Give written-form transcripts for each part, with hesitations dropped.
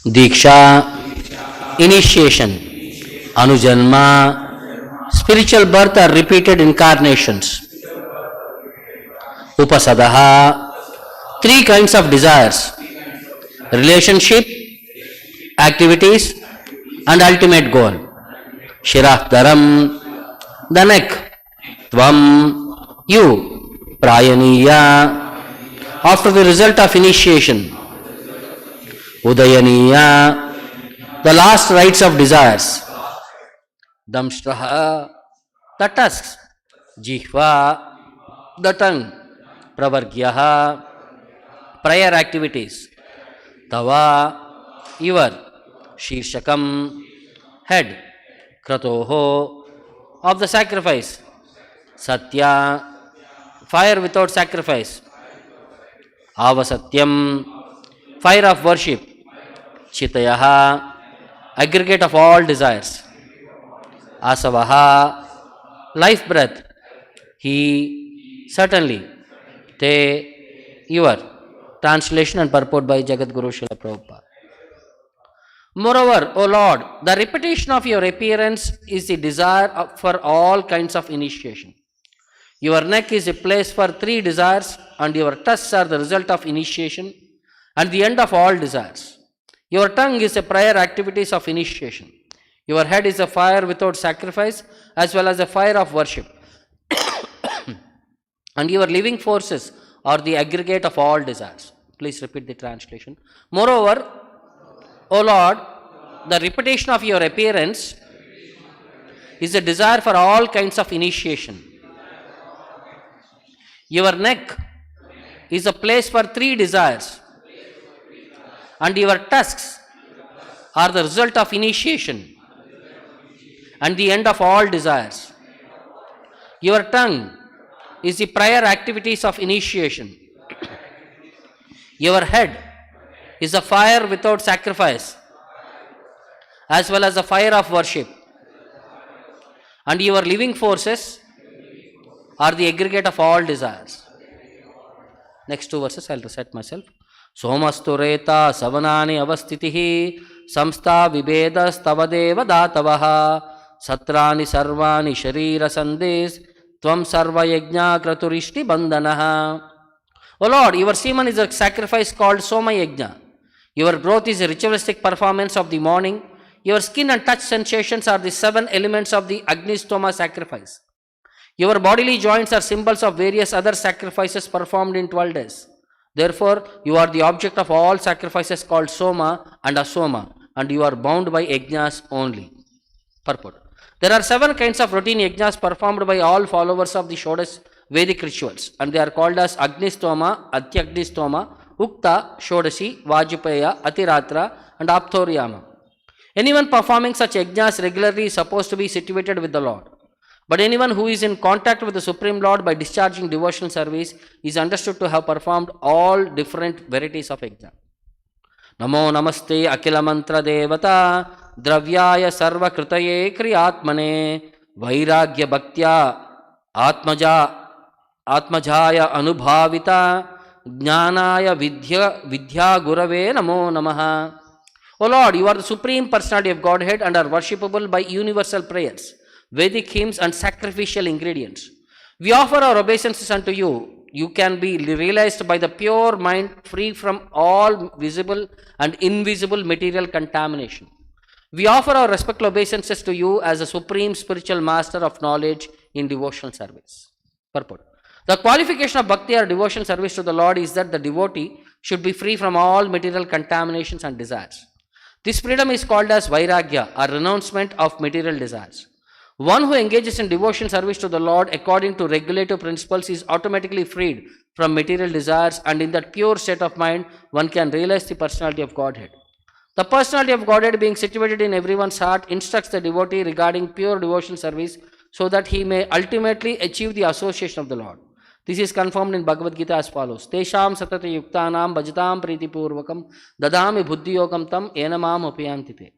Diksha, initiation, Anujanma, spiritual birth or repeated incarnations. Upasadaha, three kinds of desires: relationship, activities, and ultimate goal. Shirah Dharam, the neck. Tvam, you. Prayaniya, after the result of initiation. Udayaniya, the last rites of desires. Damshraha, the tusks. Jihva, the tongue. Pravargyaha, prior activities. Tava, your. Shirshakam, head. Kratoho, of the sacrifice. Satya, fire without sacrifice. Avasatyam, fire of worship. Chitayaha, aggregate of all desires. Asavaha, life breath. He, certainly. Te, your. Translation and purport by Jagadguru Srila Prabhupada. Moreover, O Lord, the repetition of your appearance is the desire for all kinds of initiation. Your neck is a place for three desires, and your tusks are the result of initiation and the end of all desires. Your tongue is a prior activities of initiation. Your head is a fire without sacrifice as well as a fire of worship. And your living forces are the aggregate of all desires. Please repeat the translation. Moreover, O Lord, the repetition of your appearance is a desire for all kinds of initiation. Your neck is a place for three desires, and your tusks are the result of initiation and the end of all desires. Your tongue is the prior activities of initiation. Your head is a fire without sacrifice as well as a fire of worship, and your living forces are the aggregate of all desires. Next two verses I'll recite myself. Somastureta savanani avastitihi samstha vibedas tavadeva datavaha satrani sarvani sharira sandes tvam sarva yajna kraturishti bandanaha. O Lord, your semen is a sacrifice called Soma Yajna. Your growth is a ritualistic performance of the morning. Your skin and touch sensations are the 7 elements of the Agnistoma sacrifice. Your bodily joints are symbols of various other sacrifices performed in 12 days. Therefore, you are the object of all sacrifices called Soma and Asoma, and you are bound by yajnas only. Purport. There are 7 kinds of routine yajnas performed by all followers of the Shodas Vedic rituals, and they are called as Agnistoma, Atyagnishtoma, Ukta, Shodashi, Vajpaya, Atiratra, and Apthoryama. Anyone performing such yajnas regularly is supposed to be situated with the Lord. But anyone who is in contact with the Supreme Lord by discharging devotional service is understood to have performed all different varieties of yajna. Namo namaste akila mantra devata dravyaya sarva kritaye kriyatmane vairagya bhaktya atmajaya anubhavita jnanaya vidya gurave namo namaha. O Lord, you are the Supreme Personality of Godhead and are worshipable by universal prayers, Vedic hymns and sacrificial ingredients. We offer our obeisances unto you. You can be realized by the pure mind free from all visible and invisible material contamination. We offer our respectful obeisances to you as a supreme spiritual master of knowledge in devotional service. Purport. The qualification of bhakti or devotional service to the Lord is that the devotee should be free from all material contaminations and desires. This freedom is called as vairagya or renouncement of material desires. One who engages in devotion service to the Lord according to regulative principles is automatically freed from material desires, and in that pure state of mind, one can realize the personality of Godhead. The personality of Godhead being situated in everyone's heart instructs the devotee regarding pure devotional service so that he may ultimately achieve the association of the Lord. This is confirmed in Bhagavad Gita as follows. Tesham satata yuktanam bhajatam priti purvakam dadami buddhiyogam tam enamam upayanti te.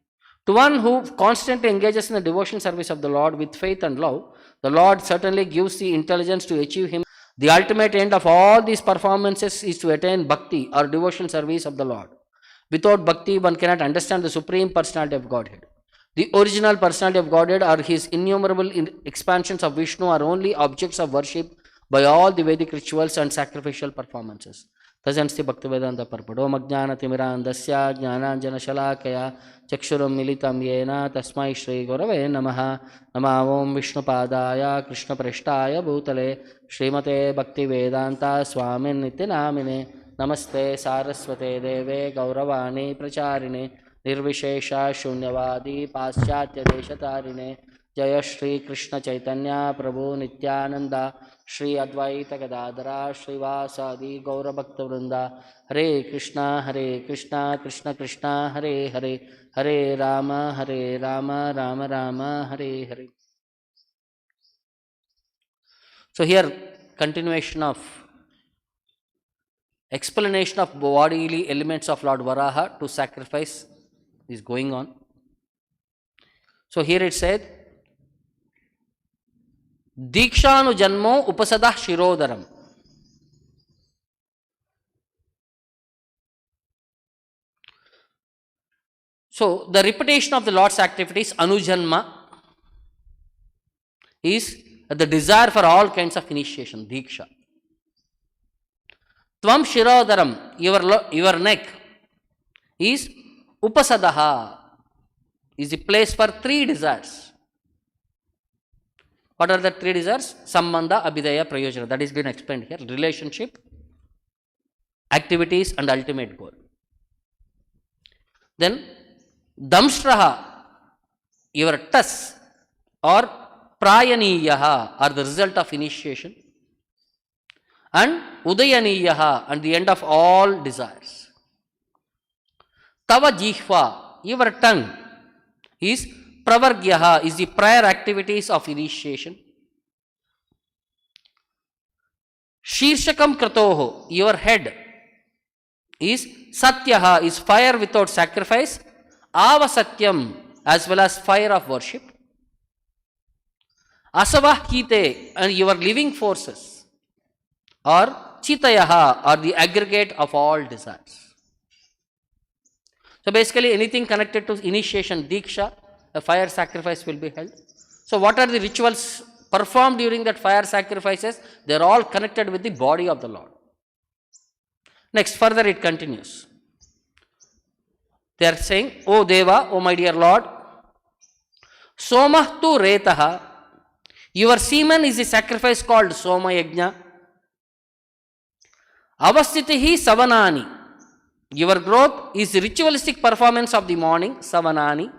To one who constantly engages in the devotion service of the Lord with faith and love, the Lord certainly gives the intelligence to achieve him The ultimate end of all these performances is to attain bhakti or devotional service of the Lord. Without bhakti, one cannot understand the Supreme Personality of Godhead. The original Personality of Godhead or his innumerable expansions of Vishnu are only objects of worship by all the Vedic rituals and sacrificial performances. Tajansti Bhaktivedanta Purport. Om Ajnana Timirandasya Jnananjana Shalakaya Chakshuram Militam Yena Tasmai Shri Gurave Namaha. Nama Om Vishnu Padaya Krishna Preshtaya Bhutale Srimate Bhaktivedanta Swamin Nityanamine Namaste Saraswate Deve Gauravani Pracharine Nirvishesha Shunyavadi Paschatya Deshatarine Jaya Shri Krishna Chaitanya Prabhu Nityananda Shri Advaita Gadadara Srivasadi Gaura Bhakta Vrinda Hare Krishna Krishna Krishna Hare Hare Hare Rama Rama Rama Hare Hare. So here continuation of explanation of bodily elements of Lord Varaha to sacrifice is going on. So here it said Dikshanu Janmo Upasadah Shirodaram. So the repetition of the Lord's activities, Anujanma, is the desire for all kinds of initiation, Diksha. Tvam Shirodaram, your neck, is Upasadaha, is the place for three desires. What are the three desires? Sambandha, Abhidaya, Prayojana. That has been explained here. Relationship, activities and ultimate goal. Then Damshraha, your tusks or Prayaniyaha are the result of initiation. And Udayaniyaha and the end of all desires. Tava Jihva, your tongue, is Pravargyaha, is the prior activities of initiation. Shirshakam Kratoho, your head, is Satyaha, is fire without sacrifice. Avasatyam, as well as fire of worship. Asavah Kite, and your living forces, or Chitayaha, or the aggregate of all desires. So basically anything connected to initiation, Diksha, a fire sacrifice will be held. So what are the rituals performed during that fire sacrifices? They are all connected with the body of the Lord. Next, further it continues. They are saying, O Deva, O my dear Lord, Somah tu Retaha, your semen is a sacrifice called Soma Yajna. Avastitihi Savanani, your growth is ritualistic performance of the morning, Savanani.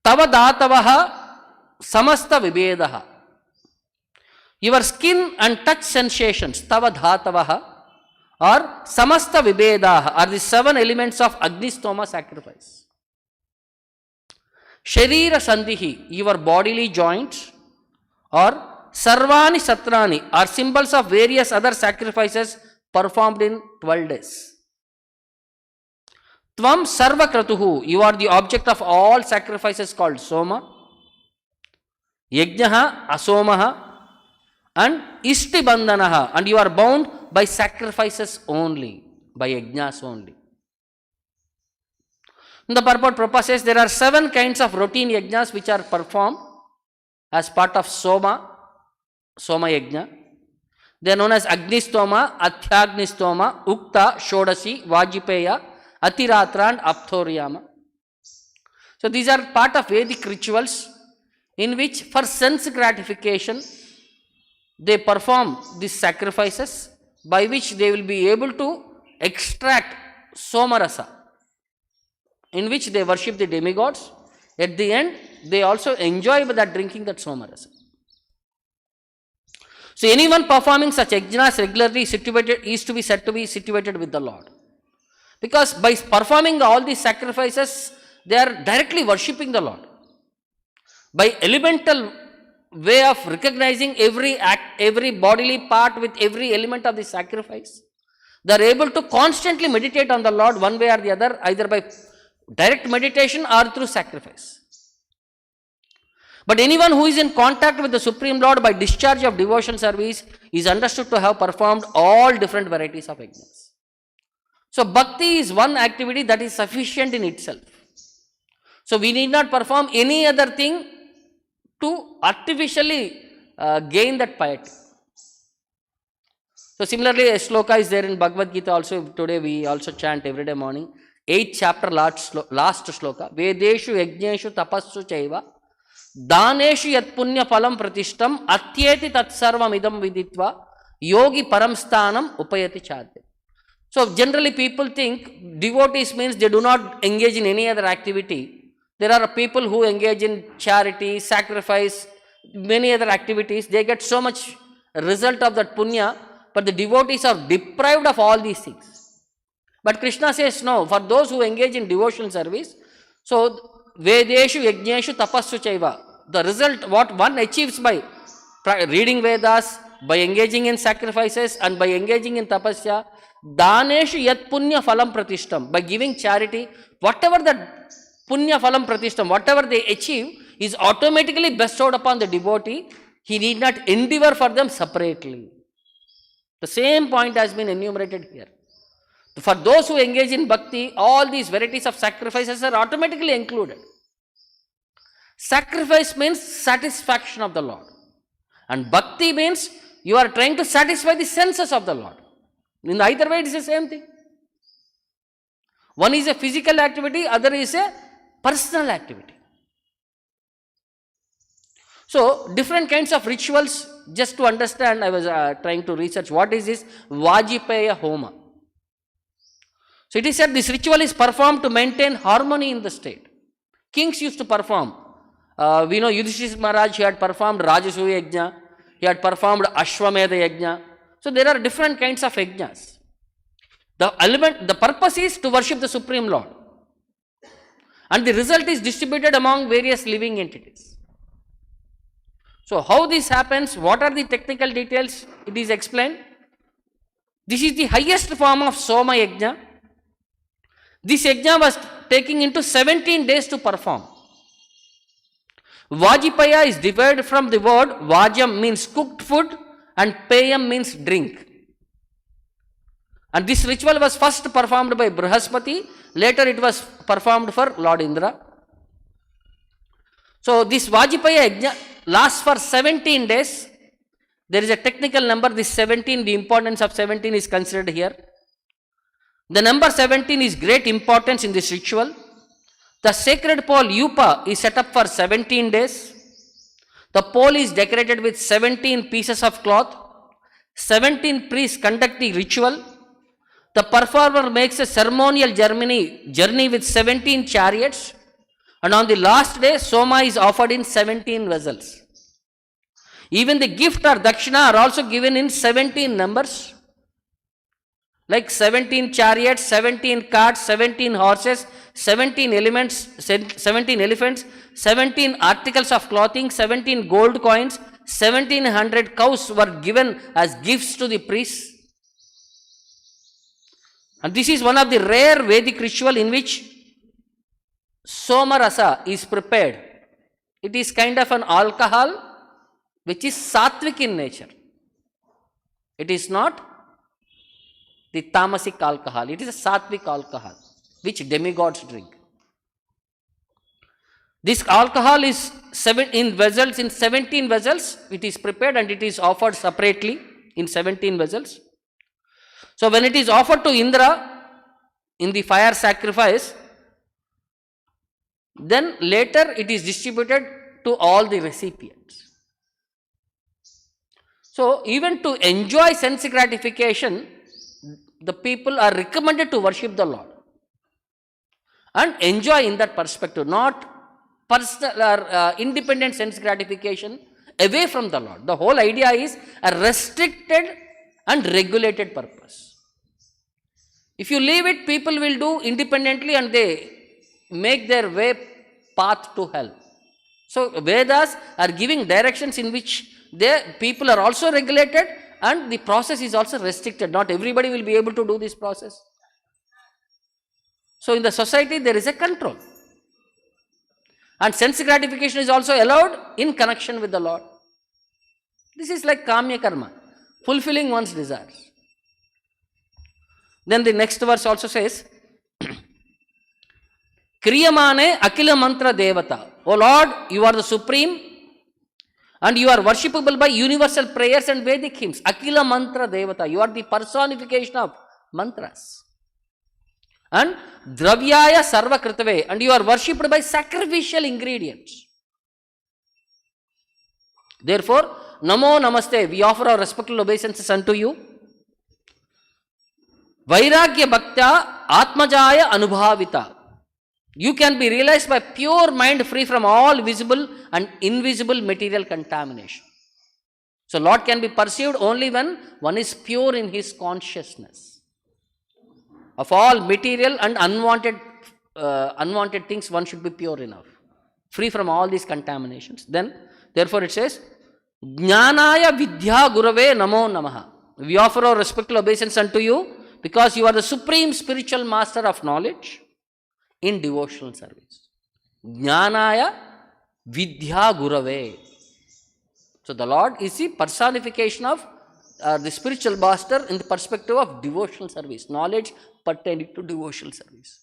Tava Datavaha Samasta Vibedaha, your skin and touch sensations, Tava Dhatavaha, or Samasta Vibedaha are the 7 elements of Agnistoma sacrifice. Sharira Sandhihi, your bodily joints, or Sarvani Satrani are symbols of various other sacrifices performed in 12 days. Tvam Sarva Kratuhu, you are the object of all sacrifices called Soma, Yajnaha, Asomaha, and Ishti Bandhanaha, and you are bound by sacrifices only, by yajnas only. In the purport, Prabhupada says there are 7 kinds of routine yajnas which are performed as part of Soma Yajna. They are known as Agnistoma, Athyagnistoma, Ukta, Shodasi, Vajipeya, Atiratra and Apthoryama. So these are part of Vedic rituals in which for sense gratification they perform these sacrifices by which they will be able to extract Somarasa, in which they worship the demigods. At the end, they also enjoy that drinking that Somarasa. So anyone performing such yajnas regularly is to be said to be situated with the Lord. Because by performing all these sacrifices, they are directly worshipping the Lord. By elemental way of recognizing every act, every bodily part with every element of the sacrifice, they are able to constantly meditate on the Lord one way or the other, either by direct meditation or through sacrifice. But anyone who is in contact with the Supreme Lord by discharge of devotion service is understood to have performed all different varieties of yajnas. So bhakti is one activity that is sufficient in itself. So we need not perform any other thing to artificially gain that piety. So similarly, a sloka is there in Bhagavad Gita also. Today we also chant every day morning. 8th chapter, last sloka. Vedeshu yajneshu tapassu chaiva daneshu yat punya phalam pratishtam atyeti tat sarvam idam viditva yogi paramsthanam upayati chadya. So generally people think devotees means they do not engage in any other activity. There are people who engage in charity, sacrifice, many other activities. They get so much result of that punya, but the devotees are deprived of all these things. But Krishna says no, for those who engage in devotional service, so Vedeshu Yajneshu Tapassu Chaiva, the result what one achieves by reading Vedas, by engaging in sacrifices and by engaging in tapasya, Daneshu Yat Punya Phalam Pratishtam, by giving charity, whatever that Punya Phalam Pratishtam, whatever they achieve is automatically bestowed upon the devotee. He need not endeavor for them separately. The same point has been enumerated here. For those who engage in bhakti, all these varieties of sacrifices are automatically included. Sacrifice means satisfaction of the Lord. And bhakti means you are trying to satisfy the senses of the Lord. In either way, it is the same thing. One is a physical activity, other is a personal activity. So, different kinds of rituals, just to understand, I was trying to research what is this Vajipaya Homa. So, it is said this ritual is performed to maintain harmony in the state. Kings used to perform. We know Yudhishthira Maharaj, he had performed Rajasuya Yajna, he had performed Ashwamedha Yajna. So, there are different kinds of yajnas. The purpose is to worship the Supreme Lord. And the result is distributed among various living entities. So, how this happens, what are the technical details, it is explained. This is the highest form of Soma Yajna. This Yajna was taking into 17 days to perform. Vajipaya is derived from the word Vajam, means cooked food, and Payam means drink. And this ritual was first performed by Brihaspati, later it was performed for Lord Indra. So, this Vajipaya Yajna lasts for 17 days. There is a technical number, this 17, the importance of 17 is considered here. The number 17 is great importance in this ritual. The sacred pole Yupa is set up for 17 days. The pole is decorated with 17 pieces of cloth. 17 priests conduct the ritual. The performer makes a ceremonial journey with 17 chariots. And on the last day, Soma is offered in 17 vessels. Even the gift or dakshina are also given in 17 numbers. Like 17 chariots, 17 carts, 17 horses, 17 elephants, 17 articles of clothing, 17 gold coins, 1700 cows were given as gifts to the priests. And this is one of the rare Vedic ritual in which Soma Rasa is prepared. It is kind of an alcohol which is sattvic in nature. It is not the tamasic alcohol. It is a sattvic alcohol which demigods drink. This alcohol is in 17 vessels. It is prepared and it is offered separately in 17 vessels. So, when it is offered to Indra in the fire sacrifice, then later it is distributed to all the recipients. So, even to enjoy sense gratification, the people are recommended to worship the Lord and enjoy in that perspective, not personal or independent sense gratification away from the Lord. The whole idea is a restricted and regulated purpose. If you leave it, people will do independently and they make their way path to hell. So, Vedas are giving directions in which people are also regulated and the process is also restricted. Not everybody will be able to do this process. So, in the society there is a control. And sense gratification is also allowed in connection with the Lord. This is like kamya karma, fulfilling one's desires. Then the next verse also says, Kriyamane Akila Mantra Devata. O Lord, you are the supreme and you are worshipable by universal prayers and Vedic hymns. Akila Mantra Devata. You are the personification of mantras. And Dravyaya Sarva Kritave. And you are worshipped by sacrificial ingredients. Therefore, Namo Namaste. We offer our respectful obeisances unto you. Vairagya Bhaktya Atmajaya Anubhavita. You can be realized by pure mind free from all visible and invisible material contamination. So Lord can be perceived only when one is pure in his consciousness. Of all material and unwanted things, one should be pure enough. Free from all these contaminations. Then, therefore it says, Jnanaya Vidya Gurave Namo Namaha. We offer our respectful obeisance unto you because you are the supreme spiritual master of knowledge in devotional service. Jnanaya Vidya Gurave. So the Lord is the personification of the spiritual master in the perspective of devotional service, knowledge pertaining to devotional service.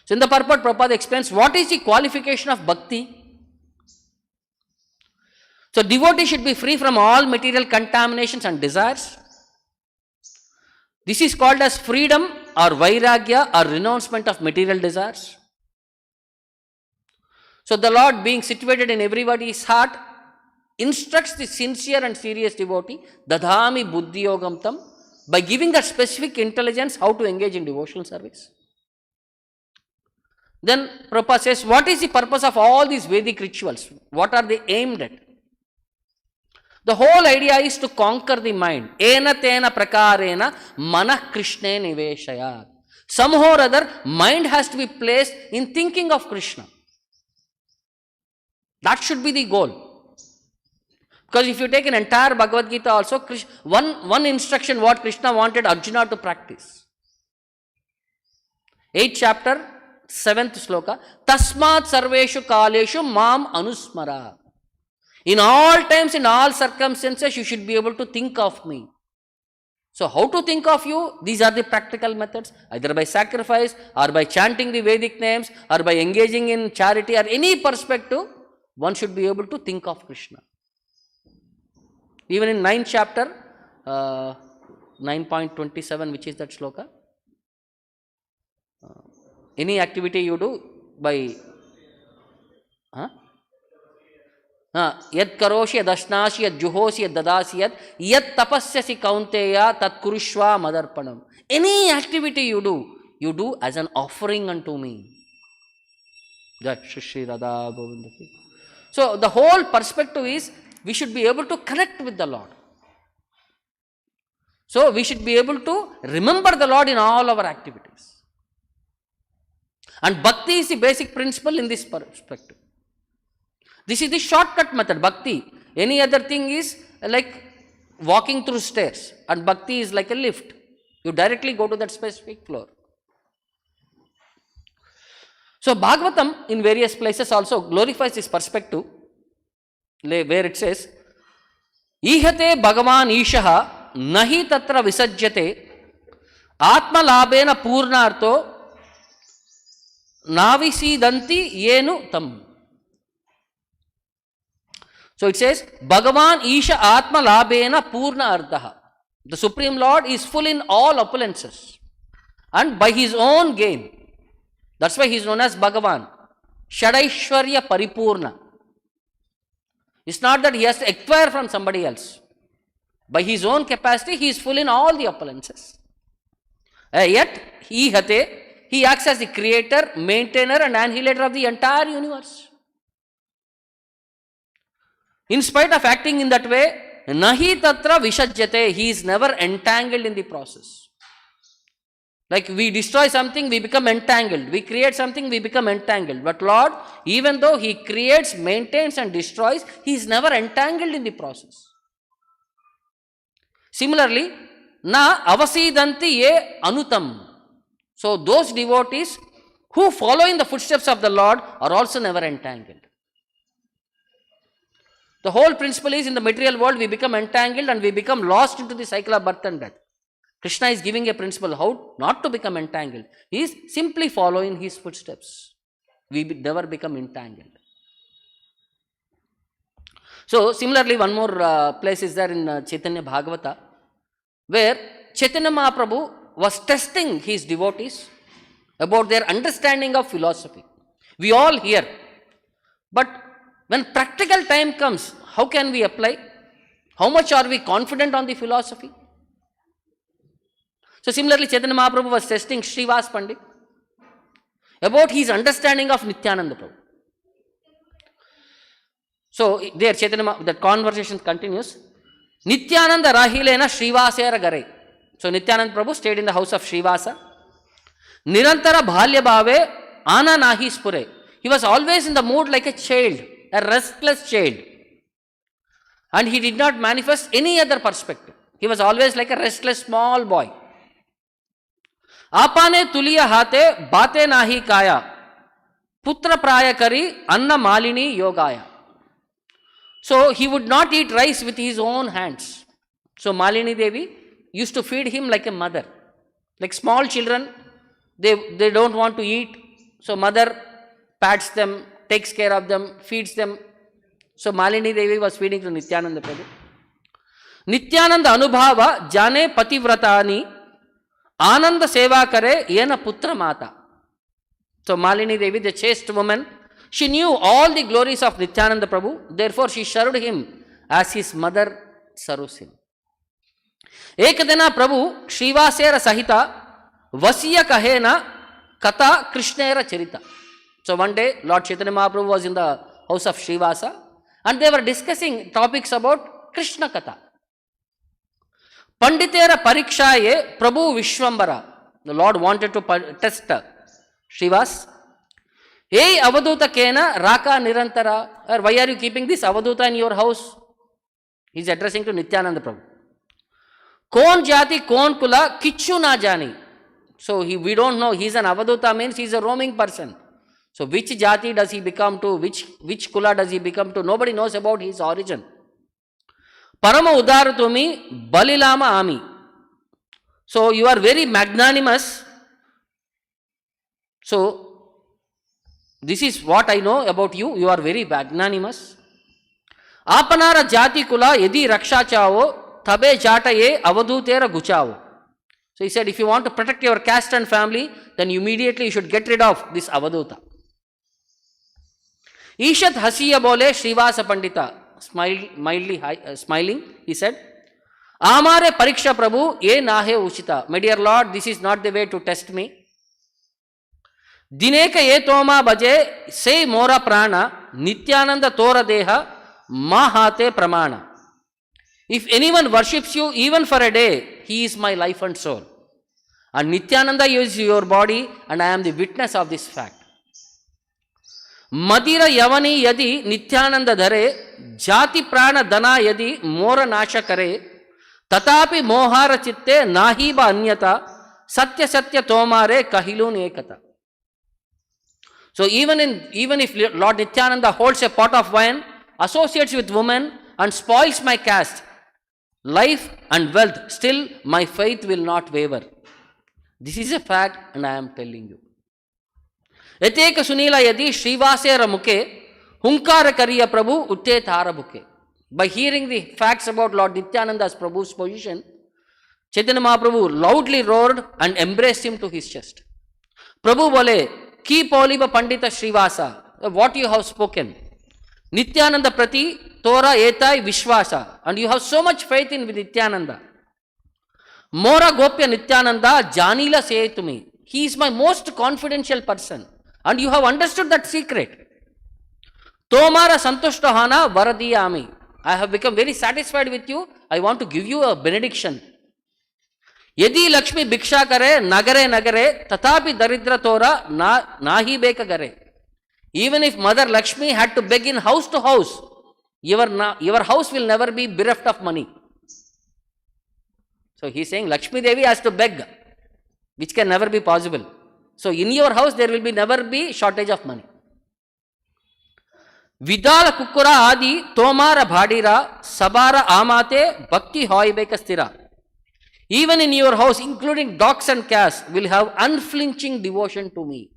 So in the purport, Prabhupada explains what is the qualification of bhakti. So devotee should be free from all material contaminations and desires. This is called as freedom or vairagya or renouncement of material desires. So the Lord, being situated in everybody's heart, instructs the sincere and serious devotee, dadhami buddhi yogam tam, by giving that specific intelligence how to engage in devotional service. Then Prabhupada says, what is the purpose of all these Vedic rituals? What are they aimed at? The whole idea is to conquer the mind. Ena tena prakarena manah krishne niveshayat. Somehow or other, mind has to be placed in thinking of Krishna. That should be the goal. Because if you take an entire Bhagavad Gita also, one instruction what Krishna wanted Arjuna to practice. 8th chapter, 7th sloka. Tasmat sarveshu kaleshu mam anusmara. In all times, in all circumstances, you should be able to think of me. So how to think of you? These are the practical methods, either by sacrifice or by chanting the Vedic names or by engaging in charity or any perspective, one should be able to think of Krishna. Even in 9th chapter, 9.27, which is that sloka? Any activity you do by... Yad karoshi yad ashnashi yad juhosi yad dadasi yad tapasyasi kaunteya tat kurushva madarpanam. Any activity you do as an offering unto me. So the whole perspective is we should be able to connect with the Lord. So we should be able to remember the Lord in all our activities. And bhakti is the basic principle in this perspective. This is the shortcut method, bhakti. Any other thing is like walking through stairs, and bhakti is like a lift. You directly go to that specific floor. So Bhagavatam in various places also glorifies this perspective, where it says, Ihate Bhagavan Ishaha nahi tatra visajyate atma labena purnartho navisidanti yenu tam. So it says, Bhagavan Isha Atma Labena Purna Ardaha. The Supreme Lord is full in all opulences and by his own gain. That's why he is known as Bhagavan. Shadaishwarya Paripurna. It's not that he has to acquire from somebody else. By his own capacity, he is full in all the opulences. Yet, he acts as the creator, maintainer and annihilator of the entire universe. In spite of acting in that way, nahi tatra vishajyate, he is never entangled in the process. Like we destroy something, we become entangled. We create something, we become entangled. But Lord, even though he creates, maintains and destroys, he is never entangled in the process. Similarly, na avasidanti ye anutam. So those devotees who follow in the footsteps of the Lord are also never entangled. The whole principle is, in the material world we become entangled and we become lost into the cycle of birth and death. Krishna is giving a principle how not to become entangled. He is simply following his footsteps. We never become entangled. So similarly, one more place is there in Chaitanya Bhagavata, where Chaitanya Mahaprabhu was testing his devotees about their understanding of philosophy. We all hear, but when practical time comes, how can we apply? How much are we confident on the philosophy? So similarly, Chaitanya Mahaprabhu was testing Srivas Pandit about his understanding of Nityananda Prabhu. So there the conversation continues. Nityananda Rahilena Srivasera Gare. So Nityananda Prabhu stayed in the house of Srivasa. Nirantara Bhalya Bhave Ana Nahi Spure. He was always in the mood like a child, a restless child. And he did not manifest any other perspective. He was always like a restless small boy. Apane tuliya hate bate nahi kaya. Putra praya kari anna malini yogaya. So he would not eat rice with his own hands. So Malini Devi used to feed him like a mother. Like small children, they don't want to eat. So mother pats them, takes care of them, feeds them. So Malini Devi was feeding to Nityananda Prabhu. Nityananda Anubhava Jane Pativratani Ananda Seva Kare Yena Putra Mata. So Malini Devi, the chaste woman, she knew all the glories of Nityananda Prabhu. Therefore, she served him as his mother serves him. Ekadena Prabhu Srivasera Sahita Vasiya Kahena Kata Krishnera Charita. So one day, Lord Chaitanya Mahaprabhu was in the house of Srivasa and they were discussing topics about Krishna Katha. Panditera Parikshaye Prabhu Vishwambara. The Lord wanted to test Srivas. Hey Avaduta Kena Raka Nirantara. Why are you keeping this Avaduta in your house? He is addressing to Nityananda Prabhu. Kon Jati Kon Kula Kichu Na Jani. So we don't know. He is an Avaduta, means he is a roaming person. So which Jati does he become to? Which Kula does he become to? Nobody knows about his origin. Parama Udaratumi Balilama Ami. So you are very magnanimous. So this is what I know about you. You are very magnanimous. Apanara Jati Kula Yedi Raksha Chao Tabe Jataye Avadutera Guchao. So he said, if you want to protect your caste and family, then immediately you should get rid of this Avaduta. Ishat Hasiya Bole Srivasa Pandita, smiling, he said, Amare Pariksha Prabhu Ye Nahe Uchita. My dear Lord, this is not the way to test me. Dineka Ye Toma Baje Se Mora Prana Nityananda Tora Deha Mahate Pramana. If anyone worships you even for a day, he is my life and soul. And Nityananda is your body, and I am the witness of this fact. Madira Yavani Yadi Nityananda Dhare Jati Prana Dana Yadi Mora Nasha Kare Tatapi Mohara Chitte Nahiba Anyata Satya Satya Tomare Kahilun Ekata. So even if Lord Nityananda holds a pot of wine, associates with women and spoils my caste, life and wealth, still my faith will not waver. This is a fact and I am telling you. Eteka Sunila Yadi Srivasera Mukhe Hunkara Kariya Prabhu Utte Thara Bhuke. By hearing the facts about Lord Nityananda's Prabhu's position, Chaitanya Mahaprabhu loudly roared and embraced him to his chest. Prabhu Bole, Ki Pauliba Pandita Srivasa, what you have spoken. Nityananda Prati Tora Etai Vishwasa, and you have so much faith in Nityananda. Mora Gopya Nityananda Janila say to me, he is my most confidential person, and you have understood that secret. Tomara Santushtahana Varadiyami. I have become very satisfied with you. I want to give you a benediction. Yadi Lakshmi Bhiksha Kare Nagare Nagare Tatapi Daridra Tora Nahi Beka Gare. Even if Mother Lakshmi had to beg in house to house, your house will never be bereft of money. So he is saying Lakshmi Devi has to beg, which can never be possible. So in your house there will be never be shortage of money. Vidala Kukura Adi Tomara Bhadira Sabara Amate Bhakti Hoibeka Stira. Even in your house, including dogs and cats, will have unflinching devotion to me.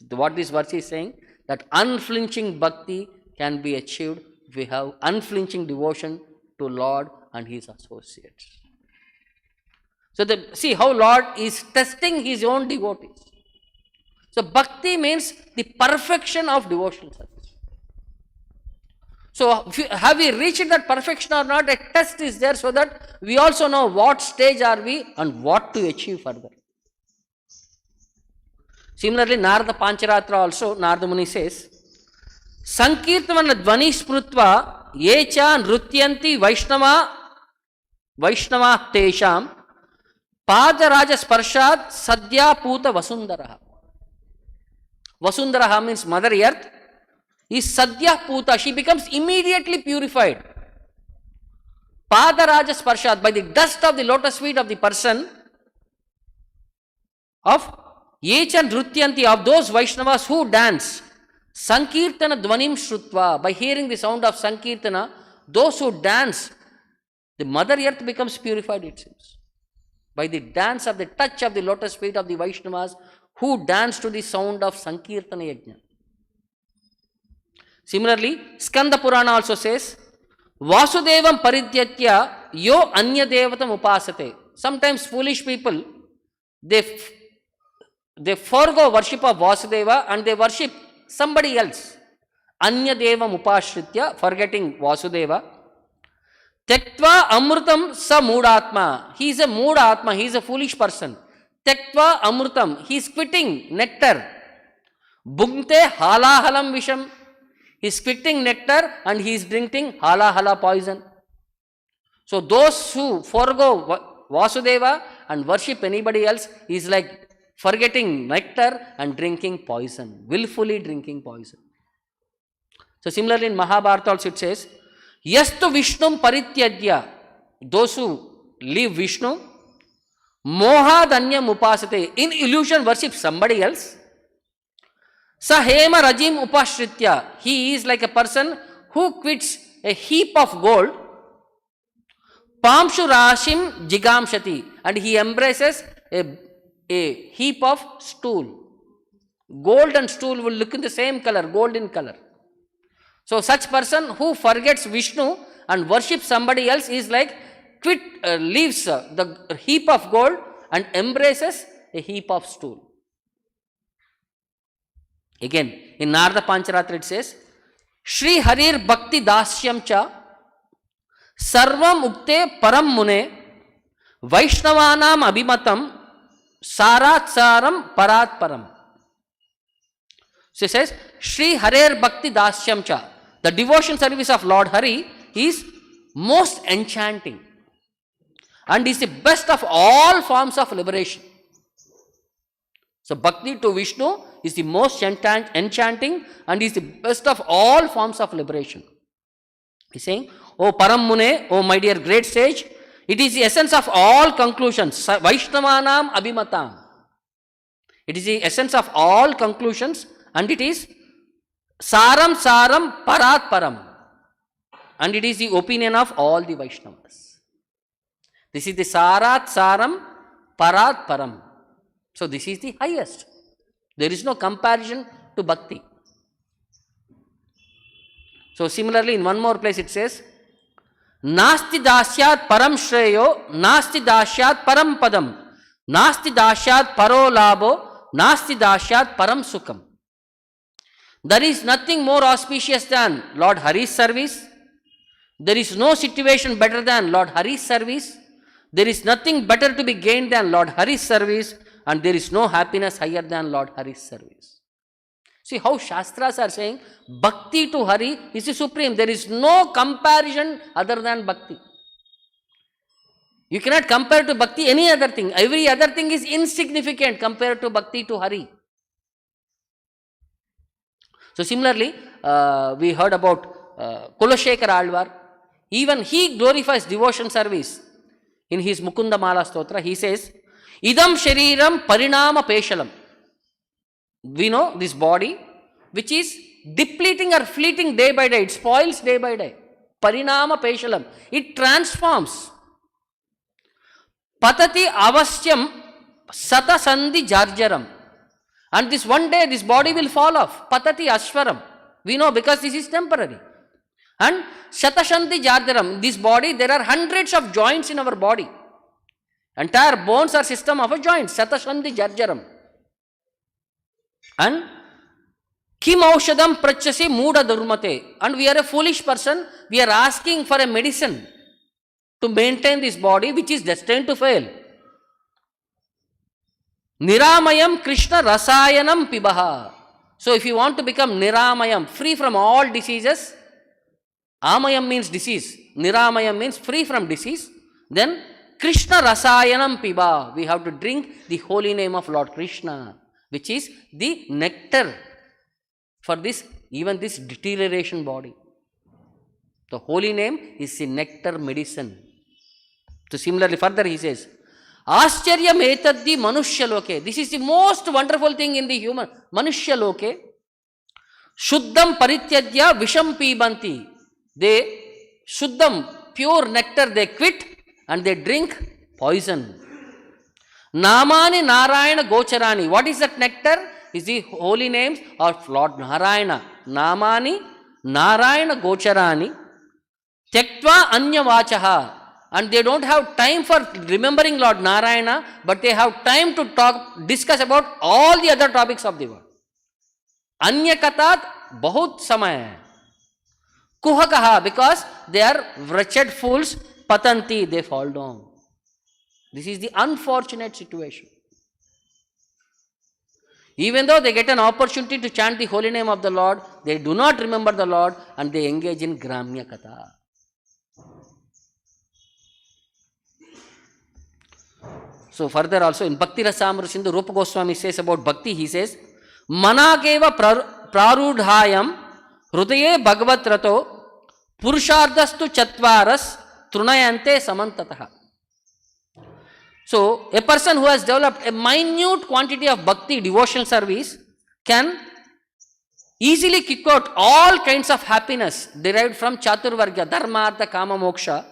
What this verse is saying, that unflinching bhakti can be achieved if we have unflinching devotion to Lord and His associates. So see how Lord is testing His own devotees. So bhakti means the perfection of devotional service. So have we reached that perfection or not? A test is there so that we also know what stage are we and what to achieve further. Similarly, Narada Pancharatra also, Narada Muni says, Sankirtavana Dvani Sprutva Yecha Nrutyanti Vaishnava Tesham Padaraja Sparshad Sadhya Puta Vasundaraha. Vasundaraha means Mother Earth is Sadhya Puta. She becomes immediately purified. Padaraja Sparshad, by the dust of the lotus feet of the person of Yecha Nrutyanti, of those Vaishnavas who dance, Sankirtana Dvanim Shrutva, by hearing the sound of Sankirtana, those who dance, the Mother Earth becomes purified, it seems. By the dance of the touch of the lotus feet of the Vaishnavas who dance to the sound of Sankirtana Yajna. Similarly, Skanda Purana also says, Vasudevam Parityatya Yo Anya Devatam Upasate. Sometimes foolish people, they forego worship of Vasudeva and they worship somebody else. Anya Devam Upashritya, forgetting Vasudeva. Tektva Amrutam Sa Moodatma. He is a Moodatma, he is a foolish person. Tektva Amrutam, he is quitting nectar. Bhungte Halahalam Visham. He is quitting nectar and he is drinking Halahala poison. So those who forego Vasudeva and worship anybody else is like forgetting nectar and drinking poison, willfully drinking poison. So similarly in Mahabharata also it says, Yastu Vishnum Parityadya, those who leave Vishnu, Mohadanyam Upasate, in illusion worship somebody else. Sahema Rajim Upashritya, he is like a person who quits a heap of gold, Pamshu Rashim Jigamshati, and he embraces a heap of stool. Gold and stool will look in the same color, golden color. So such person who forgets Vishnu and worships somebody else is like leaves the heap of gold and embraces a heap of stool. Again, in Narada Pancharatra it says, Shri Harir Bhakti Dasyam Cha Sarvam Ukte Param Mune Vaishnavanam Abhimatam Sarat Saram Parat Param. So it says, Shri Harir Bhakti Dasyam Cha. The devotion service of Lord Hari is most enchanting and is the best of all forms of liberation. So Bhakti to Vishnu is the most enchanting and is the best of all forms of liberation. He is saying, O Param Mune, O my dear great sage, it is the essence of all conclusions. Vaishnavanam Abhimatam. It is the essence of all conclusions and it is Saram Saram Parat Param. And it is the opinion of all the Vaishnavas. This is the Sarat Saram Parat Param. So this is the highest. There is no comparison to Bhakti. So similarly in one more place it says, Nasti Dasyat Param Shreyo, Nasti Dasyat Param Padam, Nasti Dasyat Paro Labo, Nasti Dasyat Param Sukham. There is nothing more auspicious than Lord Hari's service. There is no situation better than Lord Hari's service. There is nothing better to be gained than Lord Hari's service. And there is no happiness higher than Lord Hari's service. See how Shastras are saying, Bhakti to Hari is the supreme. There is no comparison other than Bhakti. You cannot compare to Bhakti any other thing. Every other thing is insignificant compared to Bhakti to Hari. So similarly, we heard about Kulashekara Alvar. Even he glorifies devotion service. In his Mukunda Mala Stotra, he says, Idam shariram parinama peshalam. We know this body which is depleting or fleeting day by day. It spoils day by day. Parinama peshalam. It transforms. Patati avasyam satasandhi jarjaram. And this one day this body will fall off. Patati ashwaram. We know because this is temporary. And shatashanti jarjaram. This body, there are hundreds of joints in our body. Entire bones are system of a joint. Shatashanti jarjaram. And kim aushadam prachasi muda durmate. And we are a foolish person. We are asking for a medicine to maintain this body which is destined to fail. Niramayam Krishna Rasayanam Pibaha. So if you want to become Niramayam, free from all diseases, Amayam means disease, Niramayam means free from disease, then Krishna Rasayanam Piba. We have to drink the holy name of Lord Krishna, which is the nectar for this, even this deterioration body. The holy name is the nectar medicine. So similarly further he says, Ascharya metaddi manushya loke. This is the most wonderful thing in the human. Manushya loke. Shuddham parityajya visham pibanti. They, Shuddham, pure nectar, they quit and they drink poison. Namani Narayana Gocharani. What is that nectar? Is the holy names of Lord Narayana. Namani Narayana Gocharani. Tyaktva Anya Vachaha. And they don't have time for remembering Lord Narayana, but they have time to discuss about all the other topics of the world. Anya katat bahut samay hai. Kuhakaha, because they are wretched fools, patanti, they fall down. This is the unfortunate situation. Even though they get an opportunity to chant the holy name of the Lord, they do not remember the Lord and they engage in Gramya Katha. So further also in Bhakti Rasamrita Sindhu, Rupa Goswami says about Bhakti, he says, Manakeva prarudhayam hrudaye bhagavat rato purushardhastu chatvaras trunayante samantataha. So a person who has developed a minute quantity of bhakti, devotional service, can easily kick out all kinds of happiness derived from Chaturvargya, Dharma, Artha, Kama, Moksha.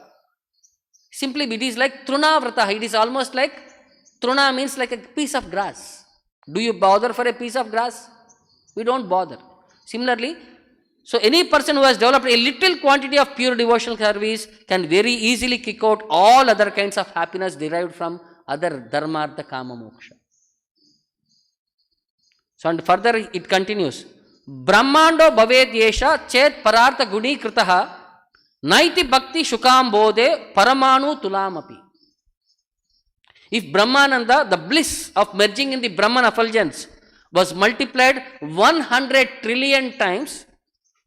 Simply it is like Trunavrata. It is almost like, Truna means like a piece of grass. Do you bother for a piece of grass? We don't bother. Similarly, so any person who has developed a little quantity of pure devotional service can very easily kick out all other kinds of happiness derived from other Dharma, Artha, Kama, Moksha. So and further it continues. Brahmando bhaved yesha chet parartha guni kritaha naiti bhakti shukam bodhe paramanu tulamapi. If Brahmananda, the bliss of merging in the Brahman effulgence, was multiplied 100 trillion times,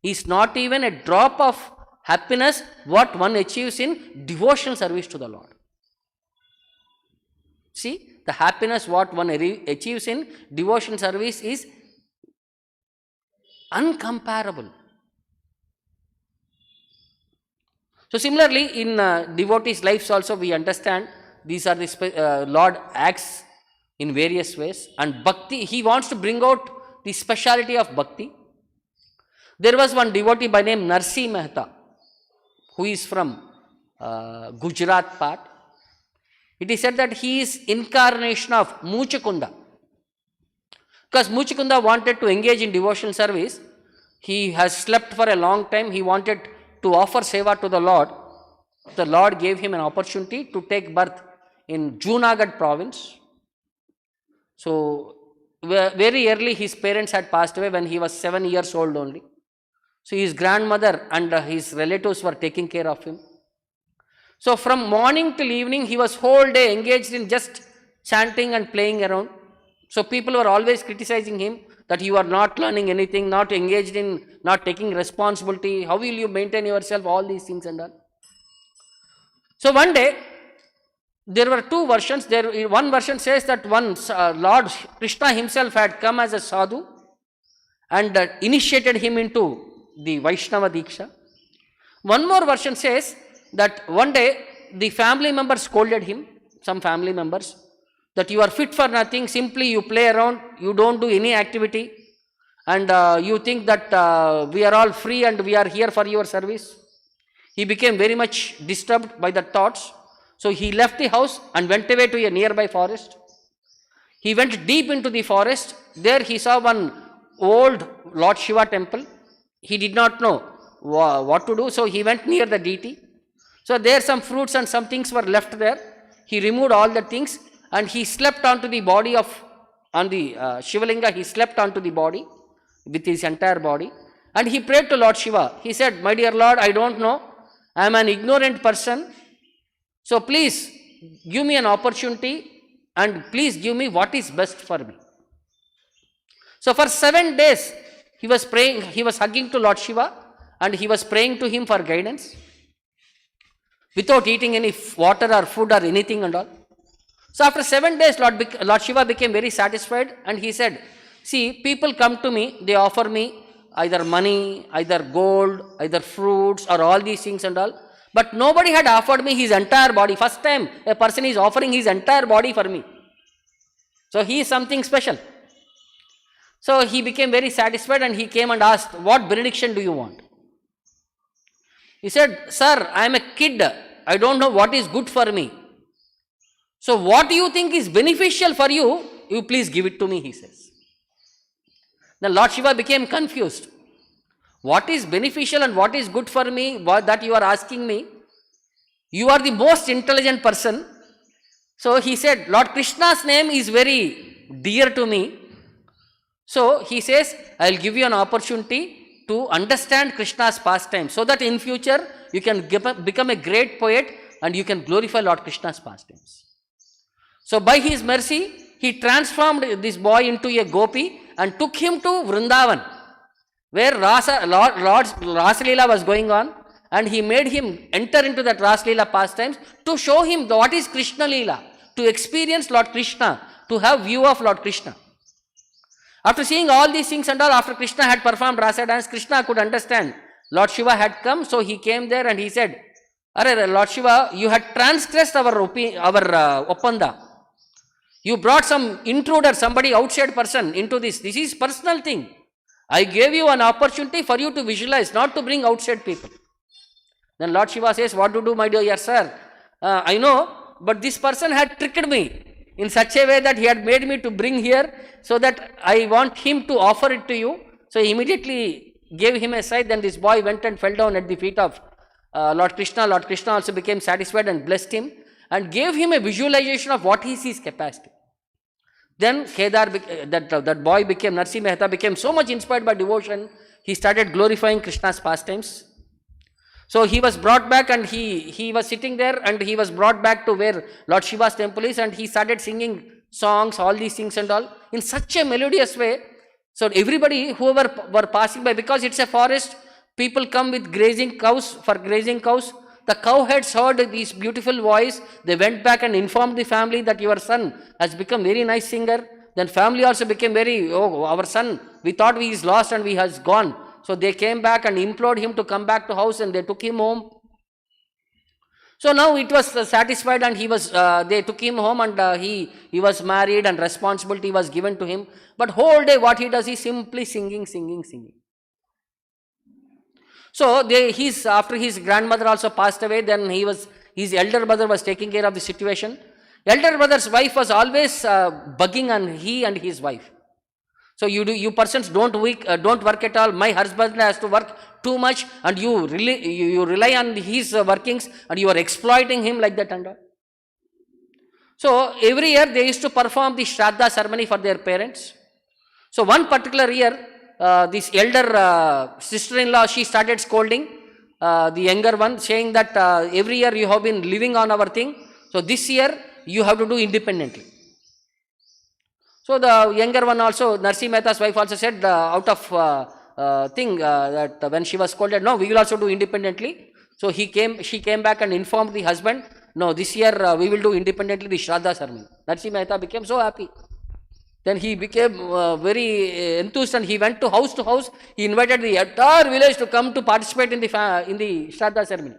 is not even a drop of happiness what one achieves in devotional service to the Lord. See, the happiness what one achieves in devotional service is uncomparable. So similarly, in devotees' lives also we understand these are the Lord acts in various ways, and bhakti, he wants to bring out the speciality of bhakti. There was one devotee by name Narasimha, who is from Gujarat part. It is said that he is incarnation of Muchakunda. Because Muchakunda wanted to engage in devotional service, he has slept for a long time, he wanted to offer seva to the Lord. The Lord gave him an opportunity to take birth in Junagadh province. So very early his parents had passed away when he was 7 years old only. So his grandmother and his relatives were taking care of him. So from morning till evening he was whole day engaged in just chanting and playing around. So people were always criticizing him that you are not learning anything, not engaged in, not taking responsibility, how will you maintain yourself, all these things and all. So one day, there were two versions. One version says that Lord Krishna himself had come as a sadhu and initiated him into the Vaishnava Diksha. One more version says that one day the family members scolded him, some family members. that you are fit for nothing, simply you play around, you don't do any activity, and you think that we are all free and we are here for your service. He became very much disturbed by the thoughts. So he left the house and went away to a nearby forest. He went deep into the forest. There he saw one old Lord Shiva temple. He did not know what to do, so he went near the deity. So there some fruits and some things were left there. He removed all the things and he slept onto the body of, on the Shivalinga, he slept onto the body with his entire body. And he prayed to Lord Shiva. He said, my dear Lord, I don't know. I am an ignorant person. So please give me an opportunity and please give me what is best for me. So for 7 days he was praying, he was hugging to Lord Shiva and he was praying to him for guidance without eating any water or food or anything and all. So after 7 days Lord Shiva became very satisfied and he said, see, people come to me, they offer me either money, either gold, either fruits or all these things and all. But nobody had offered me his entire body. First time a person is offering his entire body for me. So he is something special. So he became very satisfied and he came and asked, what benediction do you want? He said, sir, I am a kid. I don't know what is good for me. So what do you think is beneficial for you? You please give it to me, he says. Then Lord Shiva became confused. What is beneficial and what is good for me, that you are asking me? You are the most intelligent person. So he said, Lord Krishna's name is very dear to me. So he says, I will give you an opportunity to understand Krishna's pastime so that in future you can become a great poet and you can glorify Lord Krishna's pastimes. So by his mercy, he transformed this boy into a gopi and took him to Vrindavan, where Rasa Leela was going on, and he made him enter into that Rasa Leela pastimes to show him what is Krishna Leela, to experience Lord Krishna, to have view of Lord Krishna. After seeing all these things and all, after Krishna had performed Rasa dance, Krishna could understand Lord Shiva had come, so he came there and he said, Arre Lord Shiva, you had transgressed our Opanda. You brought some intruder, somebody outside person into this. This is personal thing. I gave you an opportunity for you to visualize, not to bring outside people. Then Lord Shiva says, what to do, my dear sir? I know, but this person had tricked me in such a way that he had made me to bring here, so that I want him to offer it to you. So he immediately gave him a sight. Then this boy went and fell down at the feet of Lord Krishna. Lord Krishna also became satisfied and blessed him and gave him a visualization of what is his capacity. Then that boy became, Narasimha became so much inspired by devotion, he started glorifying Krishna's pastimes. So he was brought back and he was sitting there and he was brought back to where Lord Shiva's temple is, and he started singing songs, all these things and all, in such a melodious way. So everybody, whoever were passing by, because it's a forest, people come with grazing cows, for grazing cows. The cowheads heard this beautiful voice. They went back and informed the family that your son has become very nice singer. Then family also became very, oh, our son, we thought he is lost and he has gone. So they came back and implored him to come back to house, and they took him home. So now it was satisfied, and he was, they took him home, and he was married and responsibility was given to him. But whole day what he does is simply singing. So after his grandmother also passed away, then his elder brother was taking care of the situation. Elder brother's wife was always bugging on he and his wife. So you persons don't work at all. My husband has to work too much, and you rely on his workings, and you are exploiting him like that and all. So every year they used to perform the Shraddha ceremony for their parents. So one particular year, this elder sister-in-law, she started scolding the younger one, saying that every year you have been living on our thing, so this year you have to do independently. So the younger one also, Narasimha's wife also said out of that when she was scolded, no, we will also do independently. So she came back and informed the husband, no, this year we will do independently the Shraddha ceremony. Narasimha became so happy. Then he became very enthused, and he went to house. He invited the entire village to come to participate in the Shraddha ceremony.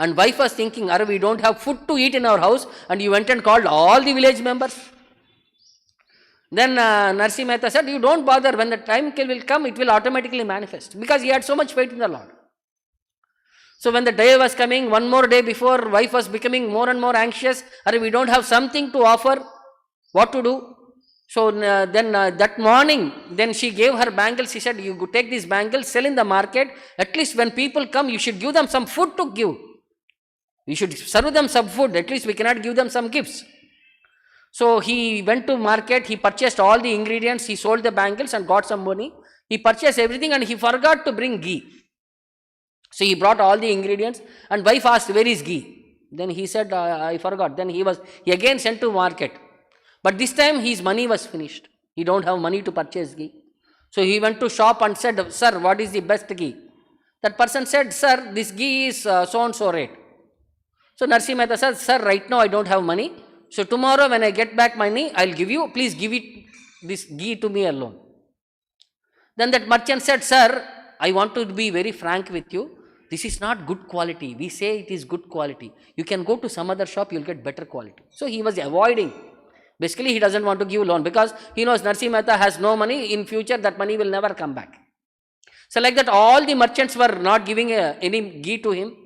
And wife was thinking, Are we don't have food to eat in our house, and you went and called all the village members. Then Narasimha Mehta said, you don't bother, when the time will come, it will automatically manifest, because he had so much faith in the Lord. So when the day was coming, one more day before, wife was becoming more and more anxious, Are we don't have something to offer, what to do? So then that morning, then she gave her bangles. She said, you take these bangles, sell in the market. At least when people come, you should give them some food to give. You should serve them some food. At least we cannot give them some gifts. So he went to market. He purchased all the ingredients. He sold the bangles and got some money. He purchased everything and he forgot to bring ghee. So he brought all the ingredients and wife asked, where is ghee? Then he said, I forgot. Then he again sent to market. But this time his money was finished. He don't have money to purchase ghee. So he went to shop and said, sir, what is the best ghee? That person said, sir, this ghee is so and so rate. So Narasimha Mehta said, sir, right now I don't have money. So tomorrow when I get back money, I'll give you, please give this ghee to me alone. Then that merchant said, sir, I want to be very frank with you. This is not good quality. We say it is good quality. You can go to some other shop, you'll get better quality. So he was avoiding. Basically, he doesn't want to give loan because he knows Narasimha Mehta has no money. In future, that money will never come back. So like that, all the merchants were not giving any ghee to him.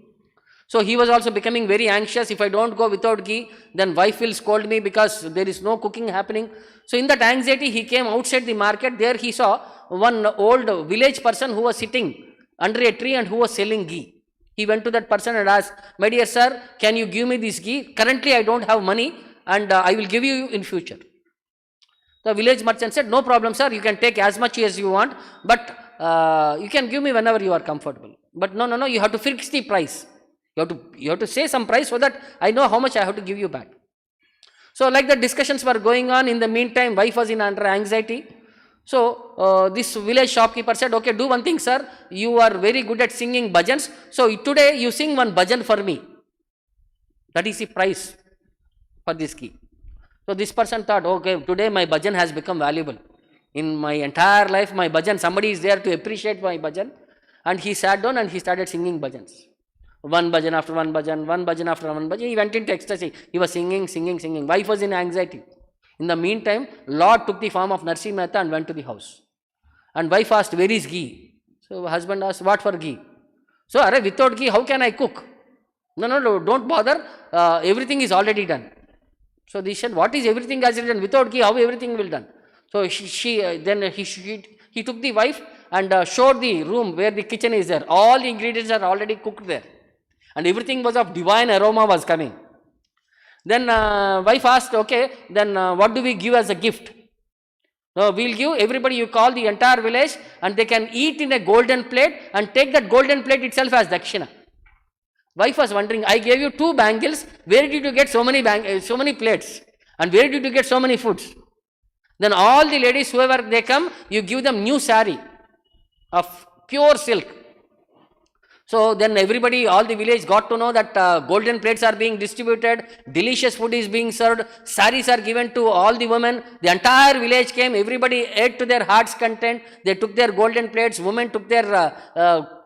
So he was also becoming very anxious. If I don't go without ghee, then wife will scold me because there is no cooking happening. So in that anxiety, he came outside the market. There he saw one old village person who was sitting under a tree and who was selling ghee. He went to that person and asked, my dear sir, can you give me this ghee? Currently, I don't have money and I will give you in future. The village merchant said, no problem sir, you can take as much as you want, but you can give me whenever you are comfortable. But no, you have to fix the price. You have to say some price so that I know how much I have to give you back. So like the discussions were going on. In the meantime, wife was under anxiety. So this village shopkeeper said, okay, do one thing sir, you are very good at singing bhajans. So today you sing one bhajan for me. That is the price for this ghee. So this person thought, okay, today my bhajan has become valuable. In my entire life, my bhajan, somebody is there to appreciate my bhajan. And he sat down and he started singing bhajans. One bhajan after one bhajan, one bhajan after one bhajan. He went into ecstasy. He was singing. Wife was in anxiety. In the meantime, Lord took the form of Narasimha Mehta and went to the house. And wife asked, where is ghee? So husband asked, what for ghee? So, without ghee, how can I cook? No, don't bother. Everything is already done. So they said, what is everything has been done? Without ghee, how everything will done? So he took the wife and showed the room where the kitchen is there. All the ingredients are already cooked there. And everything was of divine aroma was coming. Then wife asked, okay, then what do we give as a gift? No, we'll give everybody, you call the entire village and they can eat in a golden plate and take that golden plate itself as dakshina. Wife was wondering, I gave you 2 bangles, where did you get so many plates? And where did you get so many foods? Then all the ladies, whoever they come, you give them new sari of pure silk. So then everybody, all the village got to know that golden plates are being distributed, delicious food is being served, saris are given to all the women. The entire village came, everybody ate to their heart's content. They took their golden plates, women took their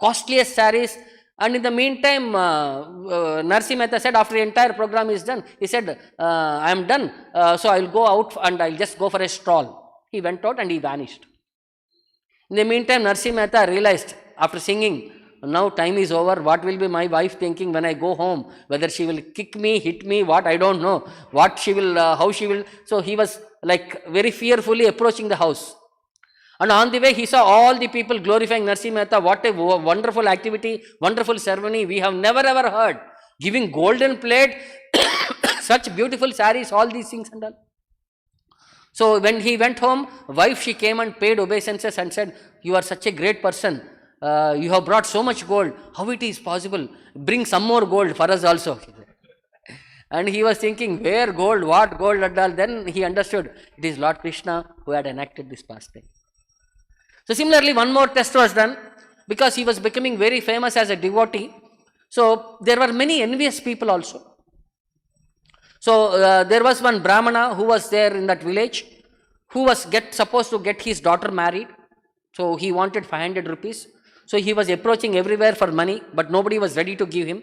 costliest saris. And in the meantime, Narasimha Mehta said, after the entire program is done, he said, I am done, so I will go out and I will just go for a stroll. He went out and he vanished. In the meantime, Narasimha Mehta realized, after singing, now time is over, what will be my wife thinking when I go home? Whether she will kick me, hit me, what, I don't know. What she will, how she will. So he was like very fearfully approaching the house. And on the way, he saw all the people glorifying Narasimha Mehta. What a wonderful activity, wonderful ceremony. We have never ever heard. Giving golden plate, such beautiful saris, all these things and all. So when he went home, wife, she came and paid obeisances and said, you are such a great person. You have brought so much gold. How it is possible? Bring some more gold for us also. And he was thinking, where gold, what gold and all. Then he understood, it is Lord Krishna who had enacted this pastime. So similarly, one more test was done because he was becoming very famous as a devotee. So there were many envious people also. So there was one Brahmana who was there in that village who was supposed to get his daughter married. So he wanted 500 rupees. So he was approaching everywhere for money, but nobody was ready to give him.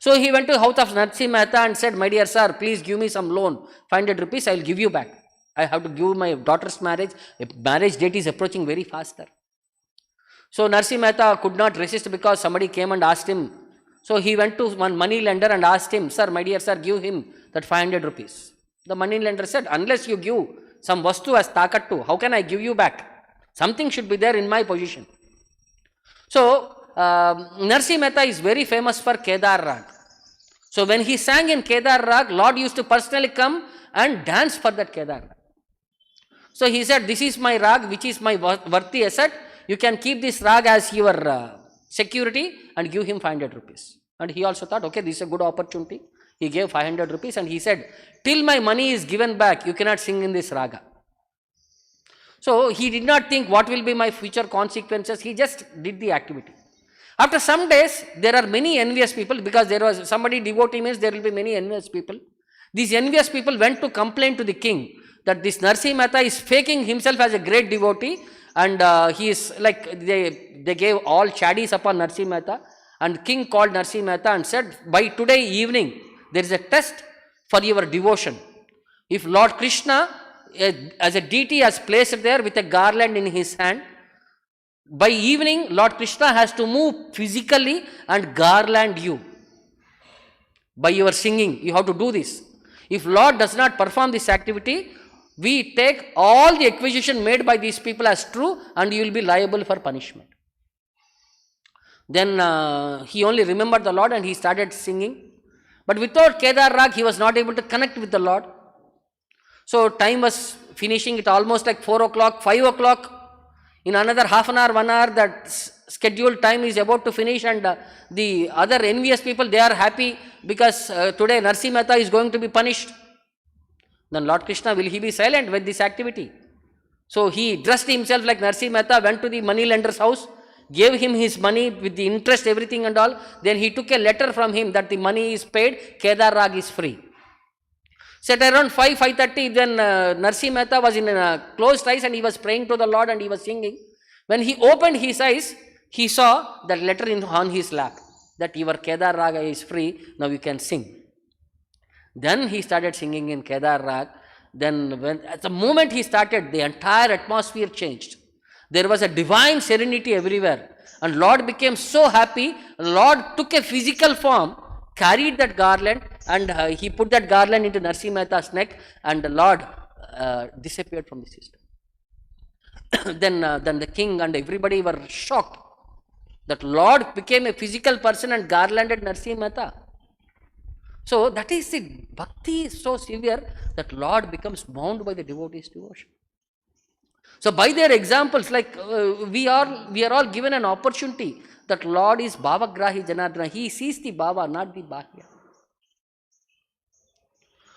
So he went to the house of Narasimha Mehta and said, my dear sir, please give me some loan, 500 rupees, I will give you back. I have to give my daughter's marriage. A marriage date is approaching very faster. So Narasimha Mehta could not resist because somebody came and asked him. So he went to one money lender and asked him, sir, my dear sir, give him that 500 rupees. The money lender said, unless you give some vastu as takattu, how can I give you back? Something should be there in my position. So Narasimha Mehta is very famous for Kedar Rag. So when he sang in Kedar Rag, Lord used to personally come and dance for that Kedar Rag. So he said, this is my rag, which is my worthy asset. You can keep this rag as your security and give him 500 rupees. And he also thought, okay, this is a good opportunity. He gave 500 rupees and he said, till my money is given back, you cannot sing in this raga. So he did not think what will be my future consequences. He just did the activity. After some days, there are many envious people, because there was somebody devotee means there will be many envious people. These envious people went to complain to the king that this Narasimha Mehta is faking himself as a great devotee, and he is like, they gave all chaddies upon Narasimha Mehta, and king called Narasimha Mehta and said, by today evening there is a test for your devotion. If Lord Krishna as a deity has placed there with a garland in his hand, by evening Lord Krishna has to move physically and garland you. By your singing, you have to do this. If Lord does not perform this activity, we take all the accusation made by these people as true and you will be liable for punishment. Then he only remembered the Lord and he started singing. But without Kedar Rag, he was not able to connect with the Lord. So time was finishing, it almost like 4 o'clock, 5 o'clock. In another half an hour, 1 hour, that scheduled time is about to finish, and the other envious people, they are happy because today Narasimha Mehta is going to be punished. Then Lord Krishna, will he be silent with this activity? So he dressed himself like Narasimha Mehta, went to the money lender's house, gave him his money with the interest, everything and all. Then he took a letter from him that the money is paid, Kedar Rag is free. Set around 5:30, then Narasimha Mehta was in closed eyes and he was praying to the Lord and he was singing. When he opened his eyes, he saw that letter on his lap, that your Kedar Raga is free, now you can sing. Then he started singing in Kedar Rag. Then at the moment he started, the entire atmosphere changed. There was a divine serenity everywhere. And Lord became so happy. Lord took a physical form, carried that garland, and he put that garland into Narasimha Mehta's neck, and the Lord disappeared from the system. Then the king and everybody were shocked that Lord became a physical person and garlanded Narasimha Mehta. So that is it. Bhakti is so severe that Lord becomes bound by the devotee's devotion. So by their examples, like we are all given an opportunity that Lord is Bhavagrahi Janardana. He sees the Bhava, not the Bahya.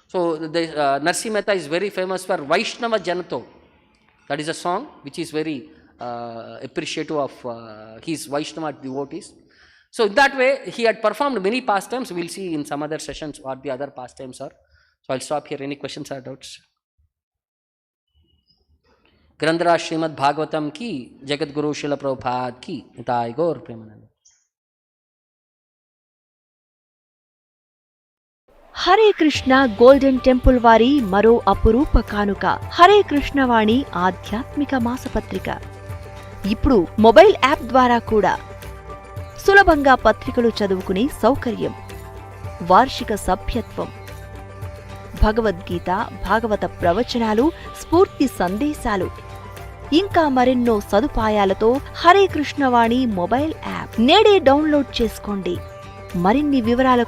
So the Narasimha Mehta is very famous for Vaishnava Janato. That is a song which is very appreciative of his Vaishnava devotees. So in that way, he had performed many pastimes. We will see in some other sessions what the other pastimes are. So I will stop here. Any questions or doubts? ग्रंथराज Shrimad Bhagavatam की, जगत गुरु शिल प्रभुपाद की, निताय गौर Premanand. Hare Krishna golden temple వారి మరో అపురూప కానుక హరే కృష్ణ వాణి ఆధ్యాత్మిక మాసపత్రిక. ఇప్పుడు mobile app ద్వారా కూడా సులభంగా పత్రికలు చదువుకునే సౌకర్యం, వార్షిక సభ్యత్వం, భగవద్గీత, భాగవత ప్రవచనాలు, స్ఫూర్తి సందేశాలు, ఇంకా మరెన్నో సదుపాయాలతో హరే కృష్ణ వాణి మొబైల్ యాప్ నేడే డౌన్లోడ్ చేసుకోండి. మరిన్ని వివరాలకు